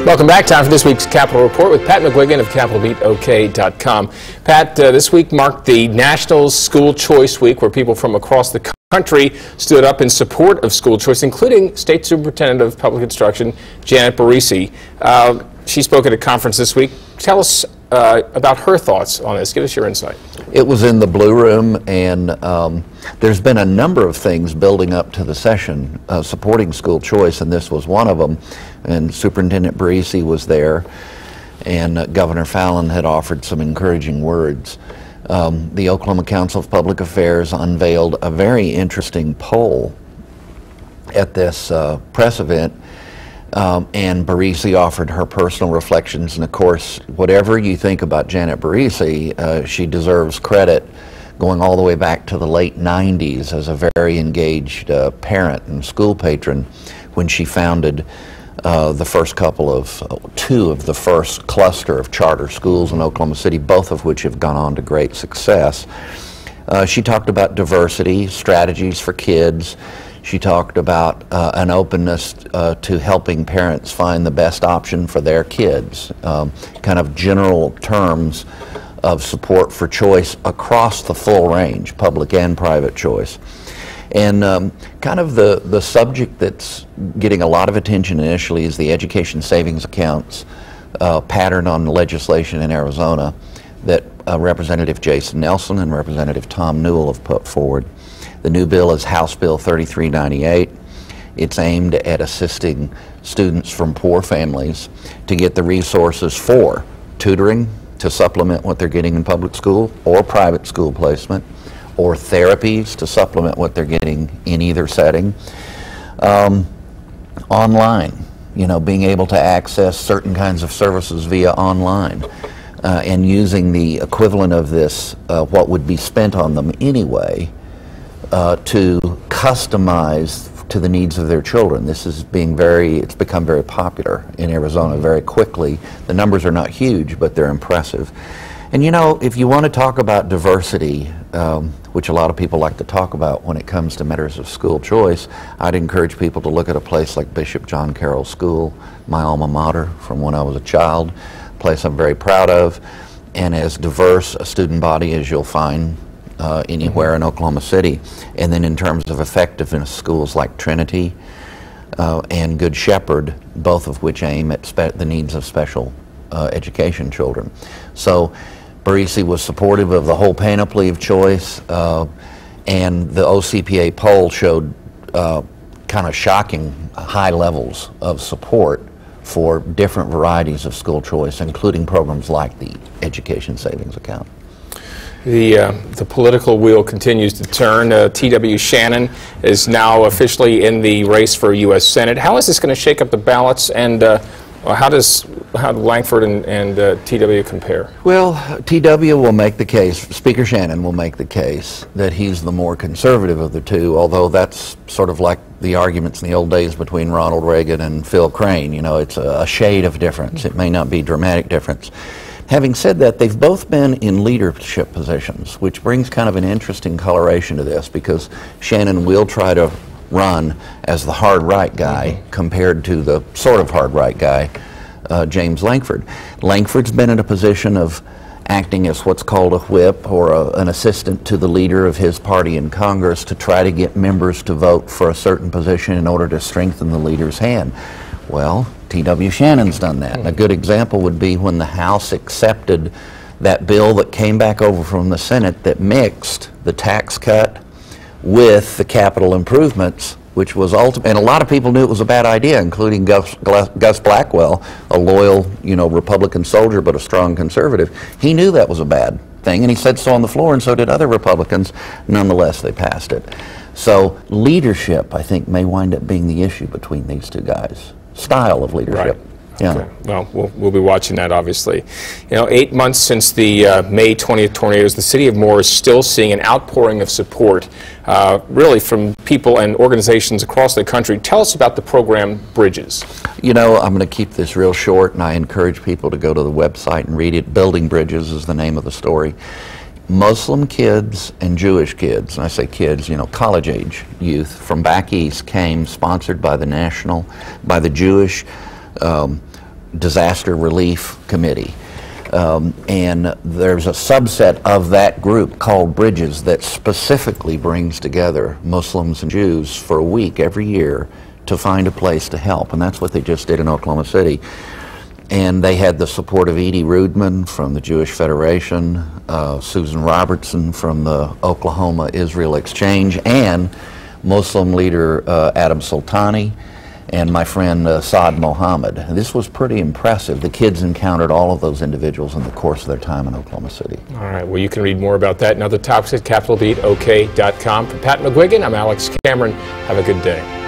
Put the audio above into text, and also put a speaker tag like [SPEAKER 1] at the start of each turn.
[SPEAKER 1] Welcome back. Time for this week's Capitol Report with Pat McGuigan of CapitolBeatOK.com. Pat, this week marked the National School Choice Week, where people from across the country stood up in support of school choice, including State Superintendent of Public Instruction Janet Barresi. She spoke at a conference this week. Tell us about her thoughts on this. Give us your insight.
[SPEAKER 2] It was in the Blue Room, and there's been a number of things building up to the session supporting school choice, and this was one of them. And Superintendent Barresi was there, and Governor Fallin had offered some encouraging words. The Oklahoma Council of Public Affairs unveiled a very interesting poll at this press event, and Barresi offered her personal reflections. And of course, whatever you think about Janet Barresi, she deserves credit going all the way back to the late 90s as a very engaged parent and school patron when she founded the first two of the first cluster of charter schools in Oklahoma City, both of which have gone on to great success. She talked about diversity, strategies for kids. She talked about an openness to helping parents find the best option for their kids, kind of general terms of support for choice across the full range, public and private choice. And kind of the subject that's getting a lot of attention initially is the education savings accounts pattern on legislation in Arizona that Representative Jason Nelson and Representative Tom Newell have put forward. The new bill is House Bill 3398. It's aimed at assisting students from poor families to get the resources for tutoring to supplement what they're getting in public school or private school placement, or therapies to supplement what they're getting in either setting. Online, being able to access certain kinds of services via online, and using the equivalent of this, what would be spent on them anyway, to customize to the needs of their children. This is it's become very popular in Arizona very quickly. The numbers are not huge, but they're impressive. And if you want to talk about diversity, which a lot of people like to talk about when it comes to matters of school choice, I'd encourage people to look at a place like Bishop John Carroll School, my alma mater from when I was a child, a place I'm very proud of, and as diverse a student body as you'll find anywhere in Oklahoma City. And then in terms of effectiveness, schools like Trinity and Good Shepherd, both of which aim at the needs of special education children. So Barresi was supportive of the whole panoply of choice, and the OCPA poll showed kind of shocking high levels of support for different varieties of school choice, including programs like the education savings account.
[SPEAKER 1] The political wheel continues to turn. T.W. Shannon is now officially in the race for U.S. Senate. How is this going to shake up the ballots, and how do Lankford and T.W. compare?
[SPEAKER 2] Well, T.W. will make the case, Speaker Shannon will make the case that he's the more conservative of the two, although that's sort of like the arguments in the old days between Ronald Reagan and Phil Crane. It's a shade of difference. It may not be dramatic difference. Having said that, they've both been in leadership positions, which brings kind of an interesting coloration to this, because Shannon will try to run as the hard right guy compared to the sort of hard right guy, James Lankford. Lankford's been in a position of acting as what's called a whip, or an assistant to the leader of his party in Congress, to try to get members to vote for a certain position in order to strengthen the leader's hand. Well, T.W. Shannon's done that. A good example would be when the House accepted that bill that came back over from the Senate that mixed the tax cut with the capital improvements, which was ultimate. And a lot of people knew it was a bad idea, including Gus Blackwell, a loyal, Republican soldier but a strong conservative. He knew that was a bad thing, and he said so on the floor, and so did other Republicans. Nonetheless, they passed it. So leadership, I think, may wind up being the issue between these two guys. Style of leadership.
[SPEAKER 1] Right.
[SPEAKER 2] Yeah.
[SPEAKER 1] Okay. Well, we'll be watching that, obviously. 8 months since the May 20th tornadoes, the city of Moore is still seeing an outpouring of support, really from people and organizations across the country. Tell us about the program Bridges.
[SPEAKER 2] I'm going to keep this real short, and I encourage people to go to the website and read it. Building Bridges is the name of the story. Muslim kids and Jewish kids, and I say kids, college-age youth from back east came, sponsored by the Jewish disaster relief committee. And there's a subset of that group called Bridges that specifically brings together Muslims and Jews for a week every year to find a place to help. And that's what they just did in Oklahoma City. And they had the support of Edie Rudman from the Jewish Federation, Susan Robertson from the Oklahoma-Israel Exchange, and Muslim leader Adam Sultani, and my friend Saad Mohammed. This was pretty impressive. The kids encountered all of those individuals in the course of their time in Oklahoma City. All
[SPEAKER 1] right, well, you can read more about that and other topics at capitalbeatok.com. For Pat McGuigan, I'm Alex Cameron. Have a good day.